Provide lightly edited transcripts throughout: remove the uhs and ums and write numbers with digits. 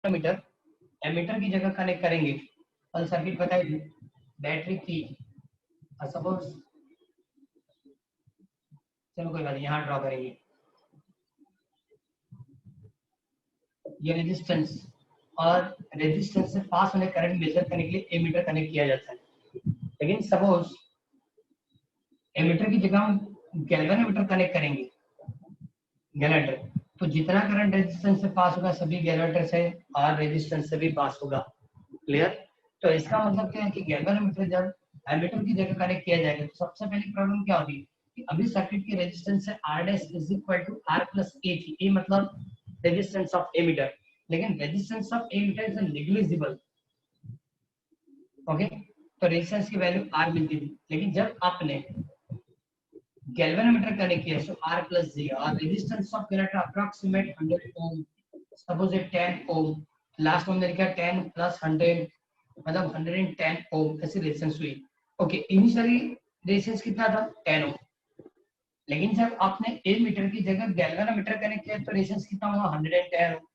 Metre ammeter की जगह connect करेंगे, कल सर्किट बताई थी, बैटरी थी, सपोज चलो कोई बात नहीं, यहाँ ड्रॉ करेंगे ये रेजिस्टेंस, और रेजिस्टेंस से पास होने करंट मेजर करने के लिए एमीटर कनेक्ट किया जाता है। लेकिन सपोज एमीटर की जगह हम गैल्वेनोमीटर कनेक्ट करेंगे, गैल्वेनोमीटर, तो जितना करंट रेजिस्टेंस से पास होगा सभी गैल्वेनोमीटर से और रेजिस्टेंस से भी पास होगा। क्लियर? तो इसका मतलब क्या है कि गैल्वेनोमीटर जब एमीटर की जगह कनेक्ट किया जाएगा तो सबसे पहली प्रॉब्लम क्या होगी कि अभी सर्किट की रेजिस्टेंस है R dash is equal to R plus A थी, A मतलब रेजिस्टेंस ऑफ एमीटर, लेकिन resistance of ammeter is negligible. Okay, तो रेजिस्टेंस की वैल्यू R मिलती थी, लेकिन जब आपने गैल्वेनोमीटर कनेक्ट किया तो R प्लस G, और resistance of galvanometer approximate 100 ohm, suppose it 10 ohm, last में हमने लिखा 10 प्लस 100 मतलब 110 ओम, ऐसी रेजिस्टेंस हुई। ओके, इनिशियली रेजिस्टेंस कितना था 10 ओम, लेकिन जब आपने ए मीटर की जगह गैल्वेनोमीटर कनेक्ट किया तो रेजिस्टेंस कितना हुआ 110 ओम।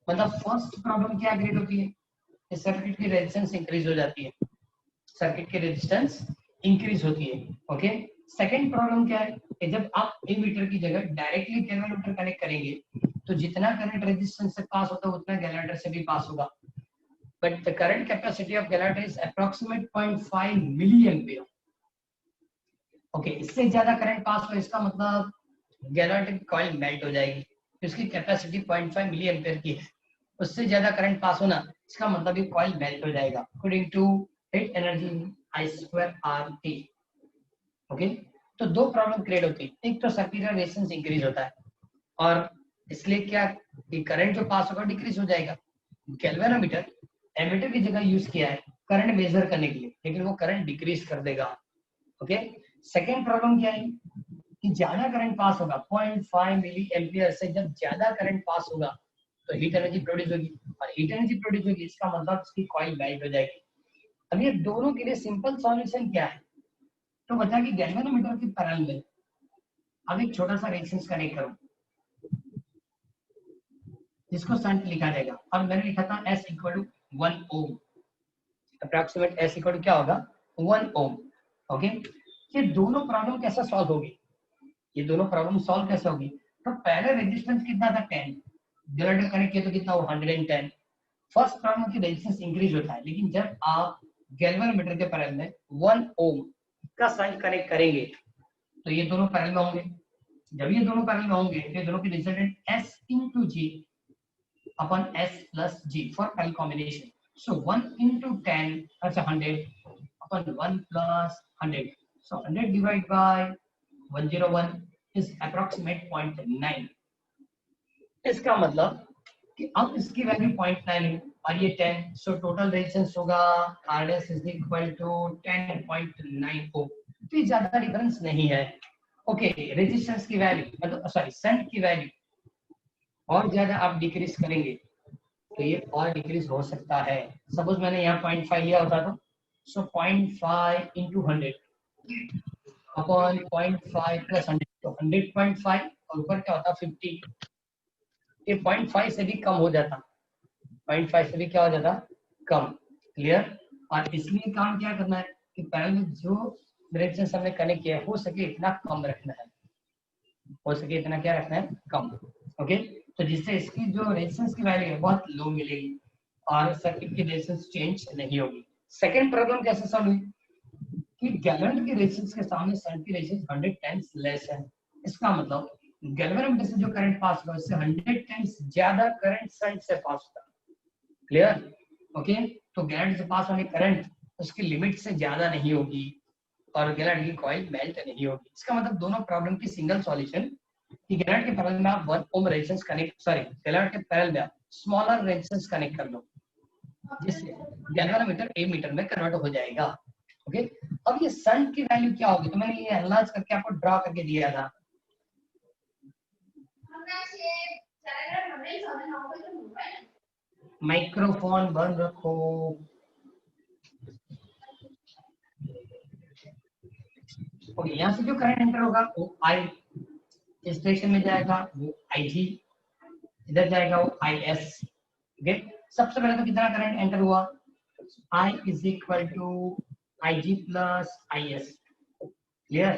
मतलब फर्स्ट प्रॉब्लम क्या क्रिएट होती है, इस सर्किट की रेजिस्टेंस इंक्रीज हो जाती है, सर्किट की रेजिस्टेंस इंक्रीज होती है। ओके, सेकंड प्रॉब्लम क्या है कि जब आप ए मीटर की जगह डायरेक्टली गैल्वेनोमीटर कनेक्ट करेंगे तो जितना करंट रेजिस्टेंस से पास होता है उतना गैल्वेनोमीटर से भी पास होगा, but the current capacity of galvanometer is approximate 0.5 milliampere. Okay, इससे ज्यादा करंट पास हो इसका मतलब गैल्वेनोमीटर की कॉइल मेल्ट हो जाएगी, इसकी कैपेसिटी 0.5 मिली एम्पियर की है, उससे ज्यादा करंट पास होना इसका मतलब ये कॉइल मेल्ट हो जाएगा according to heat energy I²RT। Okay, तो दो प्रॉब्लम क्रिएट होती है, एक तो सर्किट का रेजिस्टेंस इंक्रीज होता है और इसलिए क्या कि करंट जो पास होगा डिक्रीज हो जाएगा। गैल्वेनोमीटर एमीटर की जगह यूज किया है करंट मेजर करने के लिए, लेकिन वो करंट डिक्रीज कर देगा। ओके, सेकेंड प्रॉब्लम क्या है कि ज्यादा करंट पास होगा 0.5 मिली एम्पियर से, जब ज्यादा करंट पास होगा तो हीट एनर्जी प्रोड्यूस होगी, और हीट एनर्जी प्रोड्यूस होगी इसका मतलब इसकी कॉइल मेल्ट हो जाएगी। अब ये दोनों के लिए सिंपल सॉल्यूशन क्या है, तो बता कि गैल्वेनोमीटर के पैरेलल में अब एक छोटा सा रेजिस्टेंस कनेक्ट करो जिसको शंट लिखा जाएगा, और मैंने लिखा था S equal to 1 ohm, approximate S equal to क्या होगा 1 ओम। ओके, ये दोनों प्रॉब्लम कैसे सॉल्व होगी, ये दोनों प्रॉब्लम सॉल्व कैसे होगी, तो पहले रेजिस्टेंस कितना था 10, जनरेटर कनेक्ट किया तो कितना हो 110। फर्स्ट प्रॉब्लम की रेजिस्टेंस इंक्रीज होता है, लेकिन जब आप गैल्वेनोमीटर के पैरेलल में 1 ओम का शंट कनेक्ट करेंगे तो ये दोनों पैरेलल में होंगे, जब ये दोनों पैरेलल में होंगे तो ये दोनों की resultant S into G upon S plus G for L combination. So 1 into 10 that's 100 upon 1 plus 100. So 100 divided by 101 is approximate 0.9. इसका मतलब कि अब इसकी वैल्यू 0.9 है और ये 10, सो टोटल रेजिस्टेंस होगा RS is equal to 10.9 ओम। तो ये ज्यादा डिफरेंस नहीं है। ओके, रेजिस्टेंस की वैल्यू मतलब सॉरी शंट की वैल्यू और ज्यादा आप डिक्रीज करेंगे तो ये और डिक्रीज हो सकता है। सपोज मैंने यहाँ 0.5 लिया होता तो सो 0.5 into 100 अपॉन 0.5 प्लस 100 तो 100.5 और ऊपर क्या होता 50, ये 0.5 से भी कम हो जाता, 0.5 से भी क्या हो जाता कम। क्लियर? और इसलिए काम क्या करना है कि पहले जो रेजिस्टेंस हमने कनेक्ट किया है हो सके इतना कम रखना है, हो सके इतना क्या रखना है कम। ओके, तो जिससे इसकी जो रेजिस्टेंस की वैल्यू है बहुत लो मिलेगी और सर्किट की रेजिस्टेंस चेंज नहीं होगी। सेकंड प्रॉब्लम कैसे सॉल्व हुई कि गैल्वेनोमीटर की रेजिस्टेंस के सामने शंट की रेजिस्टेंस 100 टाइम्स लेस है, इसका मतलब गैल्वेनोमीटर से जो करंट पास होगा उससे 100 टाइम्स ज्यादा करंट शंट से पास होगा। क्लियर? ओके, तो गैलेंट से पास होने करंट उसकी लिमिट से ज्यादा नहीं होगी और गैलेंट की कॉइल मेल्ट नहीं होगी। इसका मतलब दोनों प्रॉब्लम की सिंगल सॉल्यूशन कि गैलेंट के पैरेलल में आप 1 ओम रेजिस्टेंस कनेक्ट गैलेंट के पैरेलल में आप स्मॉलर रेजिस्टेंस कनेक्ट कर लो जिससे गैल्वेनोमीटर ए मीटर में कन्वर्ट हो जाएगा। ओके, अब ये शंट की वैल्यू क्या होगी, तो मैंने ये एनालाइज करके आपको ड्रा करके दिया था। माइक्रोफोन बंद रखो। ओके, यहाँ से जो करंट एंटर होगा वो आई इस डायरेक्शन में जाएगा, वो IG, इधर जाएगा वो IS। ओके, सबसे पहले तो कितना करंट एंटर हुआ, I is equal to IG plus IS, clear,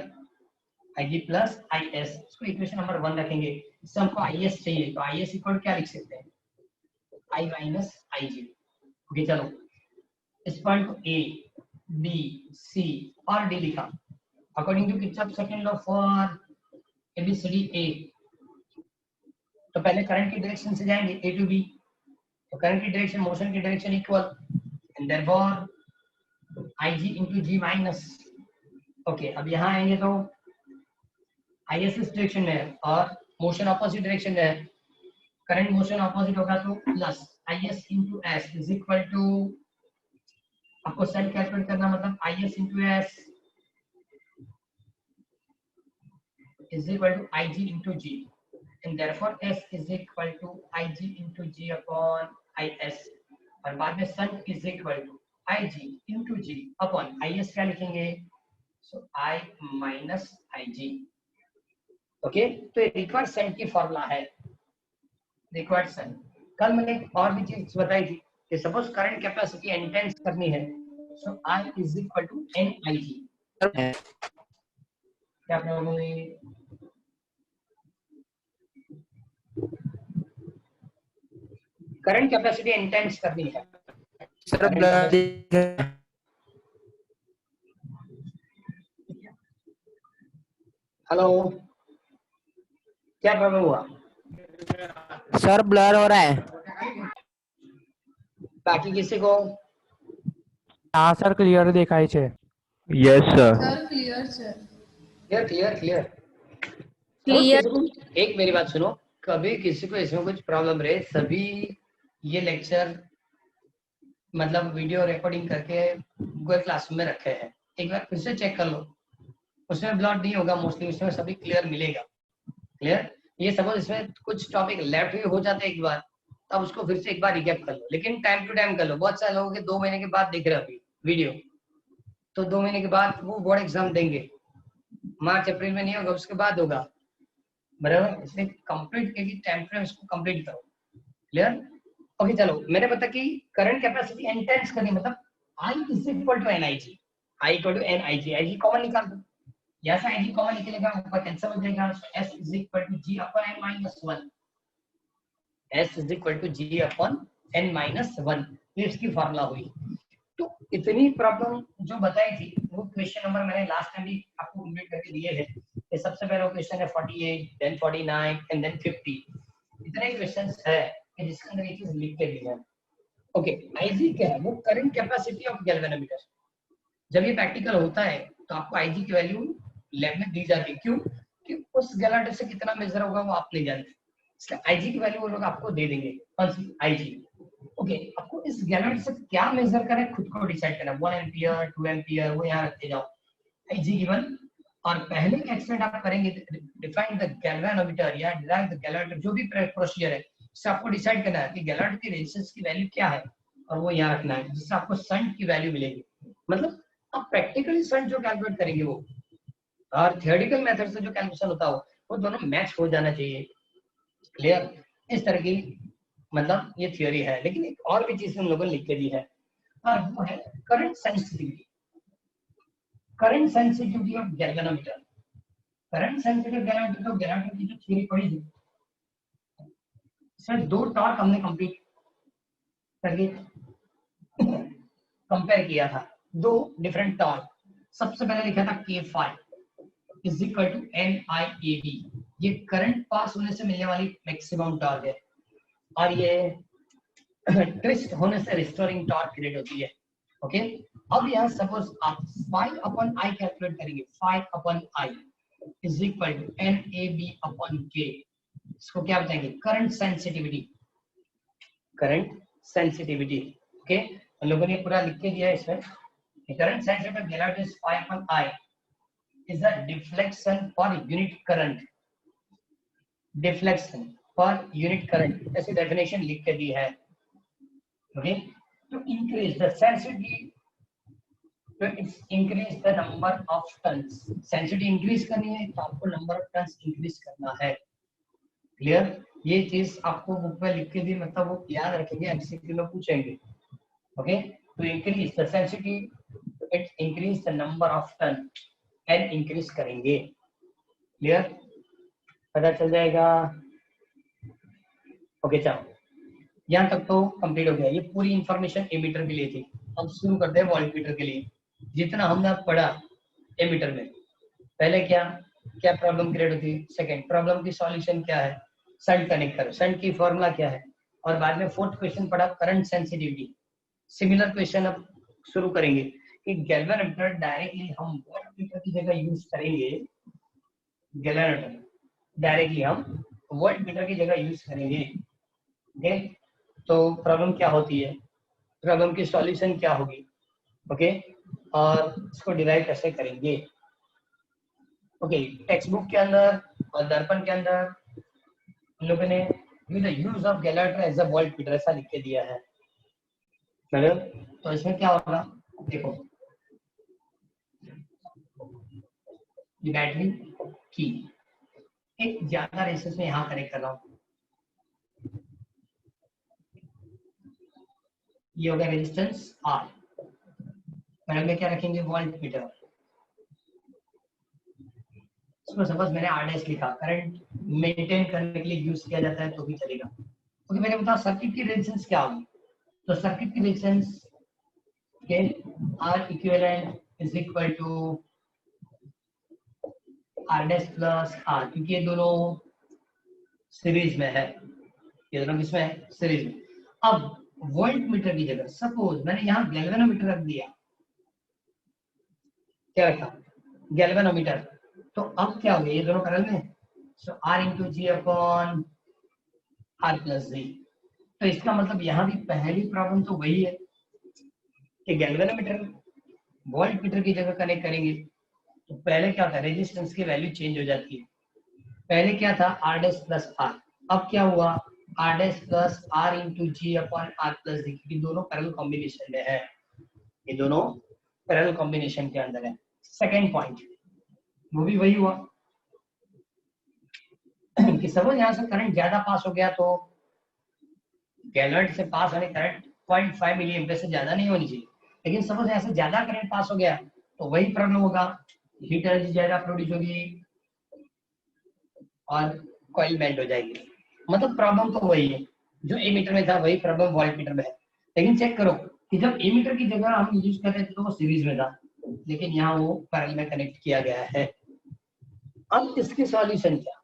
IG plus IS, इसको इक्वेशन नंबर 1 रखेंगे। इससे हमको IS चाहिए, तो IS इक्वल क्या लिख सकते हैं, I माइनस IG। ओके चलो, इस पॉइंट को A, B, C और D लिखा according to Kirchhoff second law for ABCD A। तो पहले करंट की डायरेक्शन से जाएंगे A टू B, तो करंट की डायरेक्शन मोशन की direction equal, and therefore IG into G minus. Okay अब यहाँ आएंगे तो IS इस डायरेक्शन में है और मोशन ऑपोजिट डायरेक्शन में है, करंट मोशन ऑपोजिट होगा तो plus IS into S is equal to, आपको सेल कैलकुलेट करना, मतलब IS into S is equal to IG into G, and therefore S is equal to IG into G upon IS, और बाद में सन is equal to IG into G upon IS क्या लिखेंगे, so I minus IG। Okay तो ये required सन की formula है, required सन। कल मैंने एक और भी चीज बताई थी कि सपोज करंट कैपेसिटी इंटेंस करनी है, so I is equal to NIG। क्या प्रॉब्लम है, करंट कैपेसिटी इंटेंस करनी है सर, हेलो क्या प्रॉब्लम हुआ सर? ब्लर हो रहा है। बाकी किसी को, हाँ सर क्लियर दिखाई छे। Yes sir. Sir clear sir. Clear clear clear clear. एक मेरी बात सुनो, कभी किसी को इसमें कुछ प्रॉब्लम रहे, सभी ये लेक्चर मतलब वीडियो रिकॉर्डिंग करके गूगल क्लास में रखे हैं, एक बार फिर से चेक कर लो, उसमें ब्लॉट नहीं होगा मोस्टली, उसमें सभी क्लियर मिलेगा। क्लियर, ये सपोज इसमें कुछ टॉपिक लेफ्ट भी हो जाते एक बार, तब उसको फिर से एक बार रिकैप कर लो, लेकिन टाइम टू टाइम कर लो। बहुत सारे लोगों के 2 महीने के बाद देख रहे अभी वीडियो, तो 2 महीने के बाद वो बोर्ड एग्जाम देंगे, मार्च अप्रैल में नहीं होगा, उसके बाद होगा, बराबर, इसलिए कंप्लीट करके टाइम फ्रेम इसको कंप्लीट करो। क्लियर, ओके चलो, मैंने पता कि करंट कैपेसिटी इंटेंस करनी, मतलब I is equal to NIG, I equal to NIG, IG common निकाल दो, यहाँ से IG कॉमन निकलेगा, ऊपर कैंसिल हो जाएगा, so S is equal to G upon N minus 1, S is equal to G upon N minus 1, ये इसकी फार्मूला हुई। तो इतनी प्रॉब्लम जो बताई थी वो क्वेश्चन नंबर मैंने लास्ट टाइम भी आपको कंप्लीट करके दिए हैं। ये सबसे पहला क्वेश्चन है 48, देन 49 एंड देन 50, इतने क्वेश्चंस है कि जिसके अंदर ये चीज लिख के दी है। ओके, आईजी क्या है, वो करंट कैपेसिटी ऑफ गैल्वेनोमीटर। जब ये प्रैक्टिकल होता है तो आपको आईजी की वैल्यू लैब में दी जाती है, क्यों कि उस गैलेंट से कितना मेजर होगा वो आप नहीं जानते, इसलिए आईजी की वैल्यू वो लोग आपको दे देंगे, कौन सी आईजी। ओके, आपको इस गैलेंट से क्या मेजर करना है खुद को डिसाइड करना, 1 एम्पियर 2 एम्पियर वो यहाँ रखते जाओ, आईजी गिवन, और पहले का एक्सपेरिमेंट आप करेंगे, डिफाइन द गैल्वेनोमीटर या डिराइव द गैलेंट, जो भी प्रोसीजर है इससे आपको डिसाइड करना है कि गैलेंट की रेजिस्टेंस की वैल्यू क्या है, और वो यहाँ रखना है, जिससे आपको शंट की वैल्यू मिलेगी। मतलब आप प्रैक्टिकली शंट जो कैलकुलेट करेंगे वो और थियोरेटिकल मेथड से जो कैलकुलेशन होता हो वो दोनों मैच हो जाना चाहिए। क्लियर, इस तरह की मतलब ये थ्योरी है, लेकिन एक और भी चीज हम लोगों ने लिख के दी है, और वो है current sensitivity. Current sensitivity of galvanometer, current sensitive galvanometer, तो गैल्वेनोमीटर की जो थ्योरी पढ़ी थी सर, 2 टॉर्क हमने कंप्लीट करके कंपेयर किया था, 2 डिफरेंट टॉर्क। सबसे पहले लिखा था K5 is equal to NIAB, ये करंट पास होने से मिलने वाली मैक्सिमम टॉर्क है, और ये ट्विस्ट होने से रिस्टोरिंग टॉर्क क्रिएट होती है। ओके, अब यहाँ सपोज आप 5 अपॉन I कैलकुलेट करेंगे, 5 upon I is equal to NAB upon K, इसको क्या बताएंगे, current sensitivity, current sensitivity. Okay, हम लोगों ने पूरा लिख के दिया है इसमें, करंट सेंसिटिविटी गैलेंट is 5 upon I is a deflection per unit current, deflection per unit current, ऐसी डेफिनेशन लिख के दी है। Okay, to increase the sensitivity, to increase the number of turns, sensitivity increase करनी है तो आपको नंबर ऑफ टर्न्स इंक्रीज करना है। क्लियर? ये चीज आपको बुक में लिख के दी, मतलब वो याद रखेंगे, एमसीक्यू में पूछेंगे। ओके, तो increase the sensitivity, it increase the number of turn, an increase करेंगे। क्लियर? पता चल जाएगा। ओके चलो, यहाँ तक तो कंप्लीट हो गया। ये पूरी इंफॉर्मेशन एमीटर के लिए थी। अब शुरू करते हैं वोल्टमीटर के लिए। जितना हमने पढ़ा एमीटर में, पहले क्या क्या प्रॉब्लम क्रिएट होती है, सेकंड प्रॉब्लम की सॉल्यूशन क्या है, शंट कनेक्ट करो, शंट की फॉर्मूला क्या है, और बाद में फोर्थ क्वेश्चन पढ़ा करंट सेंसिटिविटी। सिमिलर क्वेश्चन अब शुरू करेंगे कि गैल्वेनोमीटर डायरेक्टली हम वोल्टमीटर की जगह यूज करेंगे। गैल्वेनोमीटर डायरेक्टली हम वोल्टमीटर की जगह यूज करेंगे। ओके, तो प्रॉब्लम क्या होती है, प्रॉब्लम की सॉल्यूशन क्या होगी, ओके, और इसको डिराइव कैसे करेंगे। ओके, टेक्स्ट बुक के अंदर और दर्पण के अंदर हम लोगों ने द यूज ऑफ गैलेटर एज अ वोल्टमीटर ऐसा लिख के दिया है। चलो, तो इसमें क्या होगा, देखो ये बैटरी की एक ज्यादा रेसिस्टेंस में यहाँ कनेक्ट कर रहा हूँ, ये होगा रेजिस्टेंस आर, पहले में क्या रखेंगे वोल्टमीटर। इसमें सपोज मैंने आरडीएस लिखा, करंट मेंटेन करने के लिए यूज किया जाता है तो भी चलेगा। क्योंकि मैंने बताया सर्किट की रेजिस्टेंस क्या होगी, तो सर्किट की रेजिस्टेंस के R equivalent is equal to RDS plus R, क्योंकि ये दोनों सीरीज में है, ये दोनों किसमें है, सीरीज में। अब वोल्टमीटर की जगह सपोज मैंने यहाँ गैल्वेनोमीटर रख दिया, क्या रखा, गैल्वेनोमीटर, तो अब क्या हो गया, ये दोनों पैरेलल में, so R into G upon R plus G. तो इसका मतलब यहाँ भी पहली प्रॉब्लम तो वही है कि गैल्वेनोमीटर वोल्टमीटर की जगह कनेक्ट करेंगे, तो पहले क्या था, रेजिस्टेंस की वैल्यू चेंज हो जाती है। पहले क्या था, आर डैश प्लस आर, अब क्या हुआ, R dash plus R into G upon R plus G, क्योंकि दोनों पैरेलल कॉम्बिनेशन में है, ये दोनों पैरेलल कॉम्बिनेशन के अंदर है। सेकेंड पॉइंट वो भी वही हुआ कि सपोज यहाँ से करंट ज्यादा पास हो गया, तो गैलेट से पास होने करंट 0.5 मिली एम्पियर से ज्यादा नहीं होनी चाहिए, लेकिन सपोज यहाँ से ज्यादा करंट पास हो गया तो वही प्रॉब्लम होगा, हीट एनर्जी ज्यादा प्रोड्यूस होगी और कॉइल बेंड हो जाएगी। मतलब प्रॉब्लम तो वही है, जो एमीटर में था वही प्रॉब्लम वोल्टमीटर में है। लेकिन चेक करो कि जब एमीटर की जगह हम यूज कर रहे थे तो वो सीरीज में था, लेकिन यहाँ वो पैरेलल में कनेक्ट किया गया है। अब इसकी सॉल्यूशन क्या,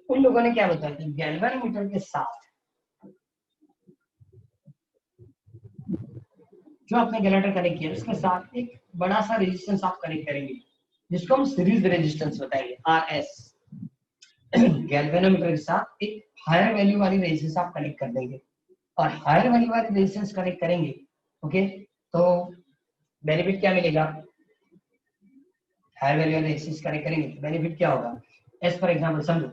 उन लोगों ने क्या बताया कि गैल्वेनोमीटर के साथ जो आपने गैलेटर कनेक्ट किया उसके साथ एक बड़ा सा रेजिस्टेंस आप कनेक्ट करेंगे, जिसको हम सीरीज रेजिस्टेंस बताएंगे, आरएस। गैल्वेनोमीटर के साथ एक हायर वैल्यू वाली रेजिस्टेंस आप कनेक्ट कर देंगे, और हायर वैल्यू वाली रेजिस्टेंस कनेक्ट करेंगे, ओके, तो बेनिफिट क्या मिलेगा, हायर वैल्यू वाली रेजिस्टेंस कनेक्ट करेंगे तो बेनिफिट क्या होगा। एज फॉर एग्जांपल समझो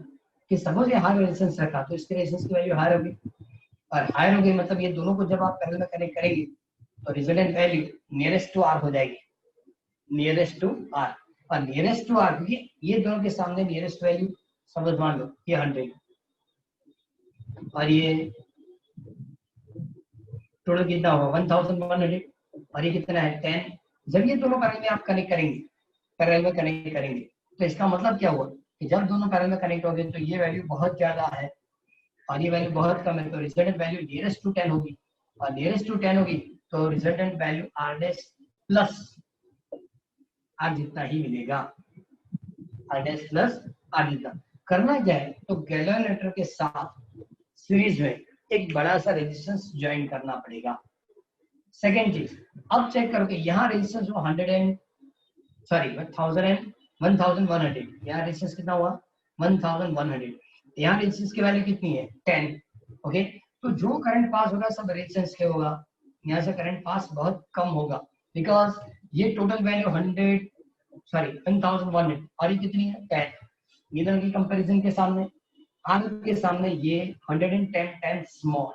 कि सपोज ये हायर रेजिस्टेंस रखा, तो इसकी रेजिस्टेंस की वैल्यू हायर होगी, और हायर हो गई मतलब ये दोनों को जब आप पैरेलल में कनेक्ट करेंगे तो resultant value nearest to R हो जाएगी, नियरेस्ट टू आर। और नियरेस्ट टू आर क्योंकि ये दोनों के सामने नियरेस्ट वैल्यू समझ मान लो ये 100 और ये टोटल कितना होगा 1100, और ये कितना है 10। जब ये दोनों पैरेलल में आप कनेक्ट करेंगे, पैरेलल में कनेक्ट करेंगे, तो इसका मतलब क्या हुआ कि जब दोनों पैरेलल में कनेक्ट हो गए तो ये वैल्यू बहुत ज्यादा है और ये वैल्यू बहुत कम है, तो रिजल्टेंट वैल्यू नियरेस्ट टू 10 होगी, और नियरेस्ट टू 10 होगी तो resultant value R dash plus R जितना ही मिलेगा, आर डैश प्लस आर जितना। करना क्या है, तो गैल्वेनोमीटर के साथ सीरीज में एक बड़ा सा रेजिस्टेंस ज्वाइन करना पड़ेगा। सेकेंड चीज, अब चेक करो कि यहाँ रेजिस्टेंस वो 1100, यहाँ रेजिस्टेंस कितना हुआ 1100, यहाँ रेजिस्टेंस की वैल्यू कितनी है 10, ओके, तो जो करंट पास होगा सब रेजिस्टेंस के होगा, यहाँ से करंट पास बहुत कम होगा, बिकॉज ये टोटल वैल्यू 1100 और ये कितनी है 10, ये दोनों की कंपैरिजन के सामने आर के सामने ये 110 टाइम्स स्मॉल।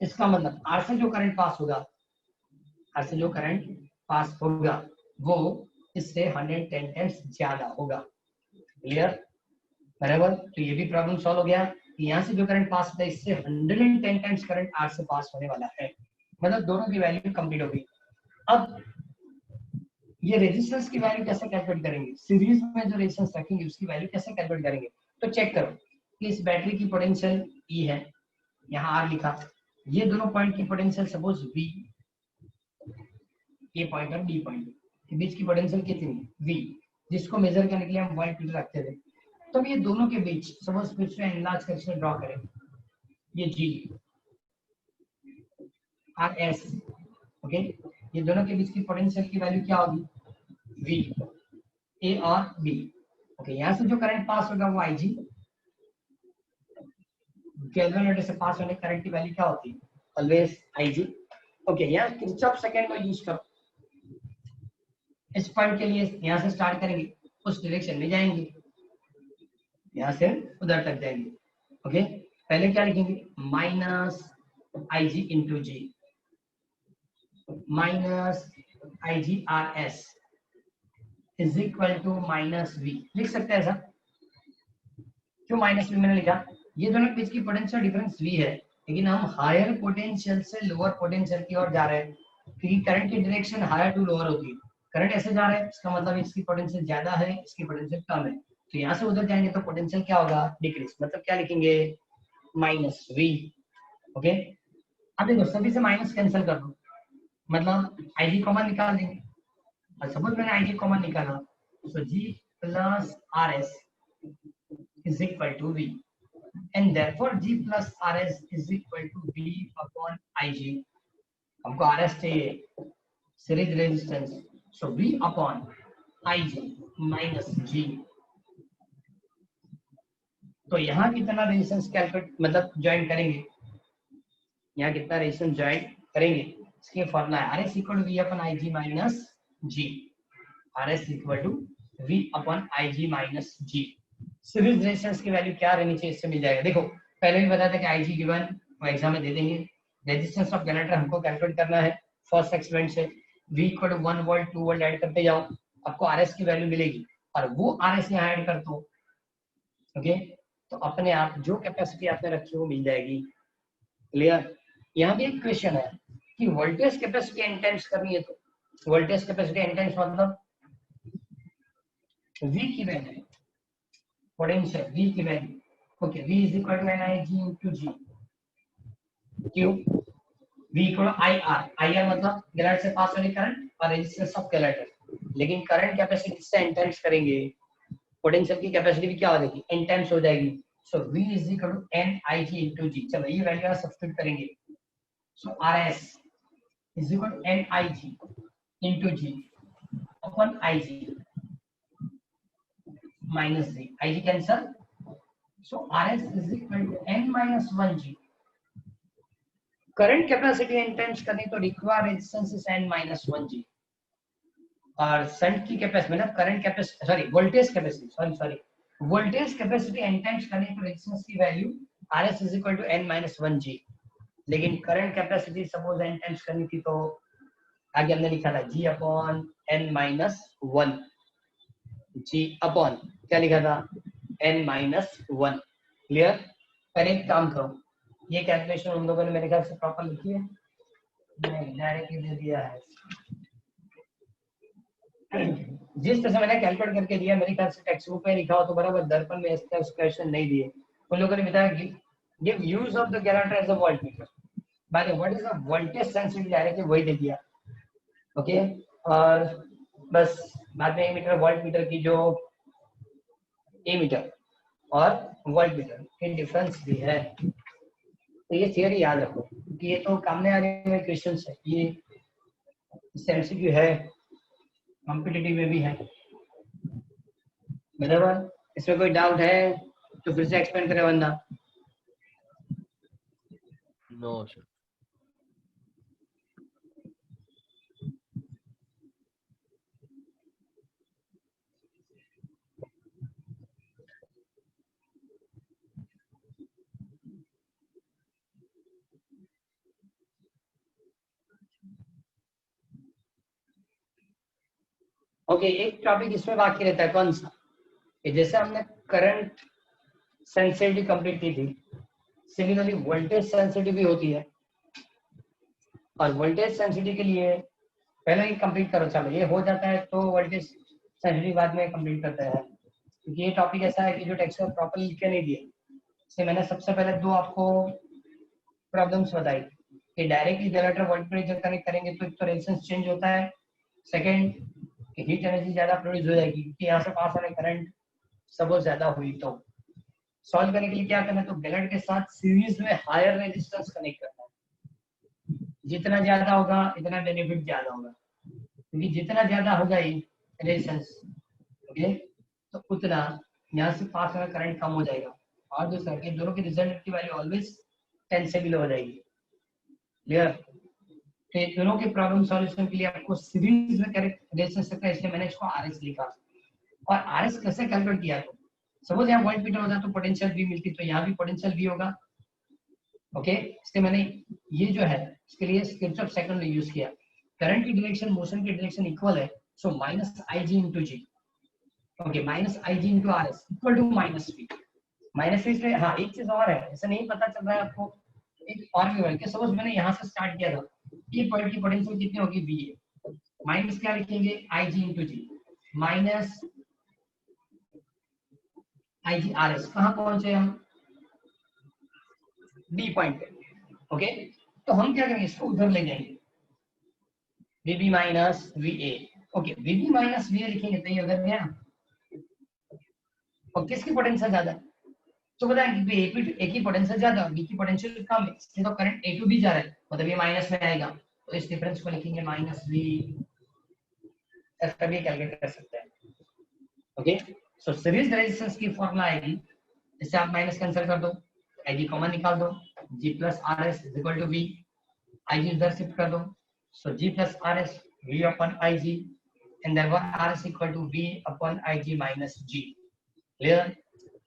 इसका मतलब आर से जो करंट पास होगा, आर से जो करंट पास होगा वो इससे 110 टाइम्स ज्यादा होगा। क्लियर, बराबर। तो ये भी प्रॉब्लम सॉल्व हो गया। यहाँ से जो करंट पास होता है इससे 110 टाइम्स करंट आर से पास होने वाला है, मतलब दोनों की वैल्यू कंप्लीट हो गई। अब ये रेजिस्टेंस की वैल्यू कैसे कैलकुलेट करेंगे, सीरीज में जो रेजिस्टेंस रखेंगे उसकी वैल्यू कैसे कैलकुलेट करेंगे। तो चेक करो कि इस बैटरी की पोटेंशियल ई है, यहाँ आर लिखा, ये दोनों पॉइंट की potential suppose V, A point और बी पॉइंट के बीच की पोटेंशियल कितनी वी, जिसको मेजर करने के लिए हम वोल्ट मीटर रखते थे। तो ये दोनों के बीच सपोज कुछ में एनलार्ज करके ड्रॉ करें, ये जी आर एस, ओके, ये दोनों के बीच की पोटेंशियल की वैल्यू क्या होगी, वी, ए और बी। ओके, यहाँ से जो करंट पास होगा वो आई जी, कैलकुलेटर से पास होने करंट की वैल्यू क्या होती है, ऑलवेज आई जी। ओके, यहाँ किरचॉफ सेकंड को यूज करो, इस पॉइंट के लिए यहाँ से स्टार्ट करेंगे, उस डायरेक्शन में जाएंगे, यहाँ से उधर तक जाएंगे। ओके, पहले क्या लिखेंगे, minus I G into G, minus I G R S is equal to minus V, लिख सकते हैं ऐसा। क्यों माइनस वी मैंने लिखा, ये दोनों के बीच की पोटेंशियल डिफरेंस वी है, लेकिन हम हायर पोटेंशियल से लोअर पोटेंशियल की ओर जा रहे हैं, क्योंकि करंट की डायरेक्शन हायर टू लोअर होती है। करंट ऐसे जा रहा है, इसका मतलब इसकी पोटेंशियल ज्यादा है, इसकी पोटेंशियल कम है, तो यहाँ से उधर जाएंगे तो पोटेंशियल क्या होगा, डिक्रीज, मतलब क्या लिखेंगे, माइनस वी। ओके, अब देखो सभी से माइनस कैंसिल कर दो, मतलब आई जी कॉमन निकाल देंगे, और सपोज मैंने आई जी कॉमन निकाला, तो G plus R S is equal to V, and therefore G plus RS is equal to V upon IG. हमको RS चाहिए, series resistance, so V upon IG minus G। तो यहाँ कितना रेजिस्टेंस कैलकुलेट मतलब join करेंगे, यहाँ कितना resistance join करेंगे, इसके फॉर्मूला है RS equal to V upon IG minus G, RS equal to V upon IG minus G। Series resistance की वैल्यू क्या रहनी चाहिए, इससे मिल जाएगा। देखो पहले भी बताया था कि आईजी गिवन वो एग्जाम में दे देंगे, रेजिस्टेंस ऑफ जनरेटर हमको कैलकुलेट करना है फर्स्ट एक्सपेरिमेंट से, V equal to 1 volt 2 volt add करते जाओ, आपको आरएस की वैल्यू मिलेगी, और वो आरएस यहाँ ऐड कर दो। ओके, तो अपने आप जो कैपेसिटी आपने रखी है वो मिल जाएगी। क्लियर, यहाँ भी एक क्वेश्चन है कि वोल्टेज कैपेसिटी एन टाइम्स करनी है, तो वोल्टेज कैपेसिटी एन टाइम्स मतलब V की वैल्यू, पोटेंशियल V की value, okay, V is equal to NIG into G, क्यों, V equal to IR, IR मतलब कैलेंडर से पास होने करंट और रेजिस्टेंस ऑफ कैलेंडर, लेकिन करंट कैपेसिटी से n टाइम्स करेंगे, पोटेंशियल की कैपेसिटी भी क्या हो जाएगी, n टाइम्स हो जाएगी, so V is equal to NIG into G। चलो ये वैल्यू सब्स्टिट्यूट करेंगे, so RS is equal to NIG into G upon IG minus G, IG cancel, so RS is equal to N minus 1G। Current capacity n times करनी तो require resistance is N minus 1G, और shunt की capacity मतलब current capacity sorry voltage capacity sorry voltage capacity n times करनी तो resistance की value RS is equal to N minus 1G, लेकिन current capacity suppose n times करनी थी तो आगे हमने लिखा था G upon N minus 1, G upon क्या लिखा था N minus 1। क्लियर, पहले एक काम करो, ये कैलकुलेशन उन लोगों ने मेरे ख्याल से प्रॉपर लिखी है, नहीं डायरेक्टली दे दिया है, जिस तरह से मैंने कैलकुलेट करके दिया मेरे ख्याल से टेक्स्ट बुक में लिखा हो तो बराबर, दर्पण में इसका क्वेश्चन नहीं दिए, उन लोगों ने बताया कि give use of the calculator as a voltmeter, by the what is the voltage sensitivity directly वही दे दिया। ओके, और बस बाद में मीटर वोल्ट मीटर की जो एमीटर और वोल्ट मीटर के डिफरेंस भी है, तो ये थियरी याद रखो क्योंकि ये तो सामने आने वाले क्वेश्चन है, ये एमसीक्यू है, कॉम्पिटिटिव में भी है, बराबर। इसमें कोई डाउट है तो फिर से एक्सप्लेन करे वरना नो सर। ओके, एक टॉपिक इसमें बाकी रहता है, कौन सा, कि जैसे हमने करंट सेंसिटिविटी कंप्लीट की थी, सिमिलरली वोल्टेज सेंसिटिव भी होती है, और वोल्टेज सेंसिटिव के लिए पहले ही कंप्लीट करो। चलो ये हो जाता है तो वोल्टेज सेंसिटिव बाद में कंप्लीट करते हैं, क्योंकि ये टॉपिक ऐसा है कि जो टेक्स्ट में प्रॉपर लिख के नहीं दिए। इसलिए मैंने सबसे पहले दो आपको प्रॉब्लम्स बताई कि डायरेक्टली जनरेटर वोल्टेज जब कनेक्ट करेंगे तो एक तो रेजिस्टेंस चेंज होता है, सेकंड हीट एनर्जी ज्यादा प्रोड्यूस हो जाएगी क्योंकि यहाँ से पास होने करंट सपोज ज्यादा हुई। तो सॉल्व करने के लिए क्या करना है, तो गैलेट के साथ सीरीज में हायर रेजिस्टेंस कनेक्ट करना है। जितना ज्यादा होगा इतना बेनिफिट ज्यादा होगा, क्योंकि जितना ज्यादा होगा ये रेजिस्टेंस, ओके, तो उतना यहाँ से पास होना करंट कम हो जाएगा, और जो सर्किट दोनों की रिजल्ट की वैल्यू ऑलवेज 10 से बिलो हो जाएगी। क्लियर? तो दोनों के प्रॉब्लम सॉल्यूशन के लिए आपको सीरीज में करेक्ट रेजिस्टेंस रखना है, इसलिए मैंने इसको आरएस लिखा। और आरएस कैसे कैलकुलेट किया, तो सपोज यहाँ वोल्ट मीटर होता तो पोटेंशियल V मिलती, तो यहाँ भी पोटेंशियल V होगा। ओके, इसलिए मैंने ये जो है इसके लिए किरचॉफ सेकंड लॉ यूज किया। करंट की डायरेक्शन मोशन की डायरेक्शन इक्वल है, so minus IG into G. Okay, minus IG into RS equal to minus V। Minus V से हाँ एक चीज और है, ऐसा नहीं पता चल रहा है आपको, एक और भी वर्क है। सपोज मैंने यहाँ से स्टार्ट किया था, ये पॉइंट की पोटेंशियल कितनी होगी V, माइनस क्या लिखेंगे IG into G, minus IG RS। कहाँ पहुंचे हम, D पॉइंट पे। ओके, तो हम क्या करेंगे, इसको उधर ले जाएंगे, VB minus VA। Okay, VB minus VA लिखेंगे तो ये उधर गया, और किसकी पोटेंशियल ज्यादा है, तो बताएं कि एक ही पोटेंशियल ज्यादा और बी की पोटेंशियल कम है, इसलिए तो करंट A2 भी जा रहा है, मतलब ये माइनस में आएगा, तो इस डिफरेंस को लिखेंगे माइनस V। ऐसा भी कैलकुलेट कर सकते हैं। ओके, सो सीरीज रेजिस्टेंस की फॉर्मूला आएगी, इससे आप माइनस कैंसिल कर दो, IG कॉमन निकाल दो, G plus RS is equal to V, IG इधर शिफ्ट कर दो, so G plus RS V upon IG, and therefore RS equal to V upon IG minus G। Clear?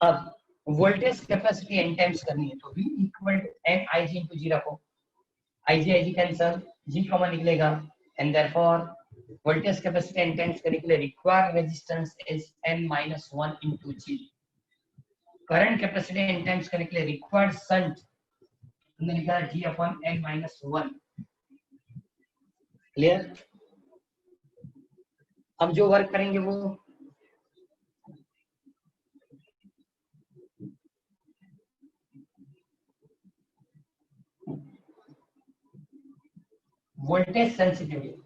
अब voltage capacity n times करनी है, तो V equal to n IG into G रखो, IG cancel, G common निकलेगा, and therefore voltage capacity n times करने के लिए required resistance is n minus 1 into G। Current capacity n times करने के लिए रिक्वायर्ड शंट हमने लिखा है G upon n minus 1। Clear? अब जो वर्क करेंगे वो वोल्टेज सेंसिटिविटी।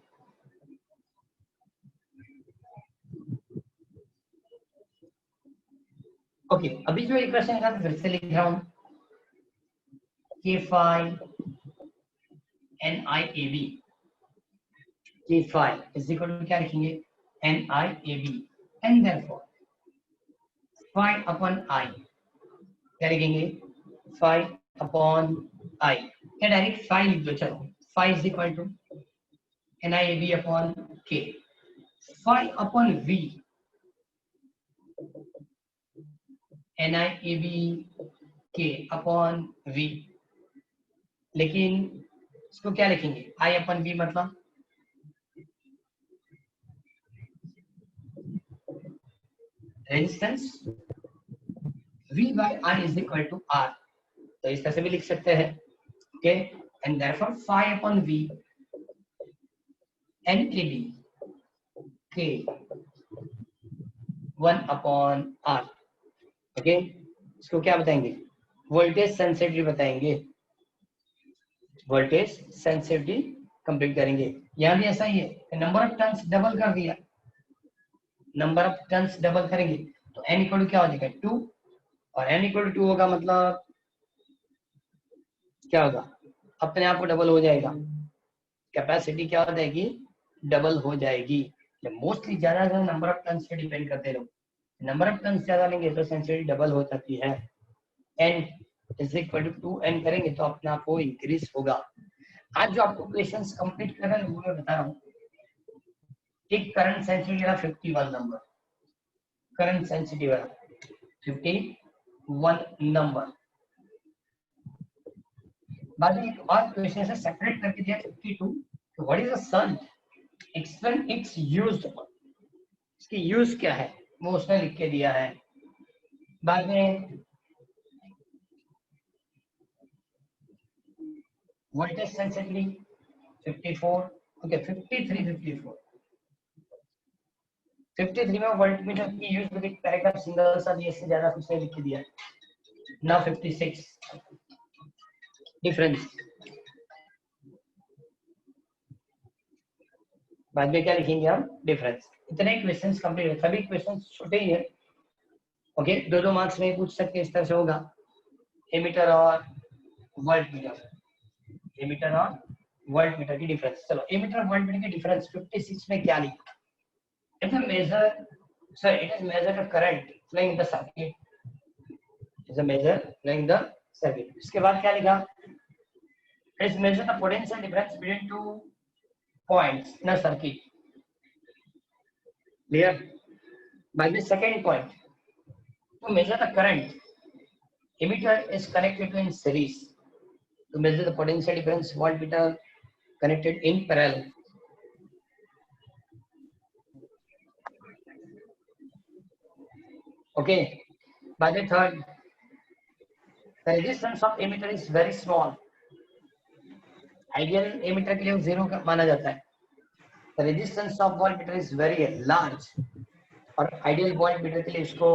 ओके, अभी जो इक्वेशन था फिर से लिख रहा हूं, K phi NIAB, K phi is equal to क्या लिखेंगे NIAB, and therefore phi upon I क्या लिखेंगे phi अपॉन I, क्या डायरेक्ट phi लिख दो, चलो phi is equal to NIAB upon K, phi upon V NIAB K upon V, लेकिन इसको क्या लिखेंगे I अपॉन V, मतलब resistance V by I is equal to R, तो इस तरह से भी लिख सकते हैं। Okay, and therefore phi upon V NAB K 1 upon R। Okay, इसको क्या बताएंगे, वोल्टेज सेंसिटिविटी बताएंगे, वोल्टेज सेंसिटिविटी कंप्लीट करेंगे। यहाँ भी ऐसा ही है, नंबर ऑफ टर्न्स डबल कर दिया, नंबर ऑफ टर्न्स डबल करेंगे तो n इक्वल टू क्या हो जाएगा 2, और n इक्वल टू 2 होगा मतलब क्या होगा, अपने आप को डबल हो जाएगा, कैपेसिटी क्या हो जाएगी, डबल हो जाएगी। मोस्टली ज्यादा नंबर ऑफ टर्न्स पे डिपेंड करते लोग, नंबर ऑफ टर्न्स ज्यादा लेंगे तो सेंसिटिविटी डबल हो सकती है। n is equal to 2n करेंगे तो अपने आप को इंक्रीज होगा। आज जो आपको क्वेश्चंस कंप्लीट कर रहे हैं वो मैं बता रहा हूँ। एक करंट सेंसिटिविटी वाला 51 नंबर, करंट सेंसिटिव वाला 51 नंबर, बाद में एक और क्वेश्चन से सेपरेट करके दिया 52, तो what is the shunt, explain it's use, इसकी यूज क्या है वो उसने लिख के दिया है। बाद में वोल्टेज सेंसिटिविटी 54, ओके 53 में वोल्टमीटर की यूज में पैराग्राफ सिंगल सा दिए, इससे ज्यादा कुछ नहीं लिख के दिया। नाउ 56 डिफरेंस, बाद में क्या लिखेंगे हम, डिफरेंस। इतने क्वेश्चंस कंप्लीट है, सभी क्वेश्चंस छोटे ही है, ओके 2-2 मार्क्स में पूछ सकते हैं, इस तरह से होगा। एमीटर और वोल्टमीटर, एमीटर और वोल्टमीटर की डिफरेंस। चलो एमीटर और वोल्टमीटर की डिफरेंस 56 में क्या लिखा, it is measure, sir it is measure the current flowing the circuit, is a measure flowing the circuit. इसके बाद क्या लिखा, it is measure the potential difference between two points in a circuit, clear. By the second point, to measure the current, emitter is connected to in series. To measure the potential difference, voltmeter connected in parallel. Okay. By the third, the resistance of emitter is very small. Ideal emitter के लिए 0 का माना जाता है. The resistance of voltmeter is very large. और ideal voltmeter के लिए इसको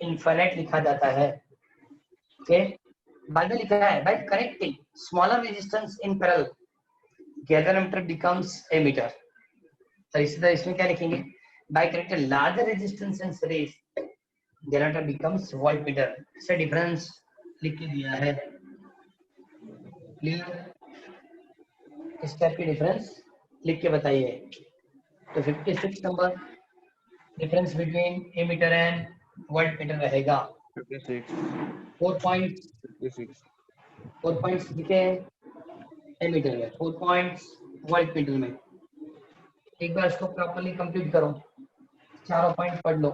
infinite लिखा जाता है. Okay. बाद में लिखा है by connecting smaller resistance in parallel, galvanometer becomes emitter. तो इसी तरह इसमें क्या लिखेंगे, by connecting larger resistance in series, galvanometer becomes voltmeter. इससे डिफरेंस लिख के दिया है, क्लियर। इस टाइप की डिफरेंस लिख के बताइए। तो 56 number difference between ammeter and voltmeter रहेगा 56 4 पॉइंट्स लिखे एमीटर में, 4 पॉइंट्स वोल्टमीटर में। एक बार इसको प्रॉपर्ली कंप्लीट करो, चारों पॉइंट पढ़ लो।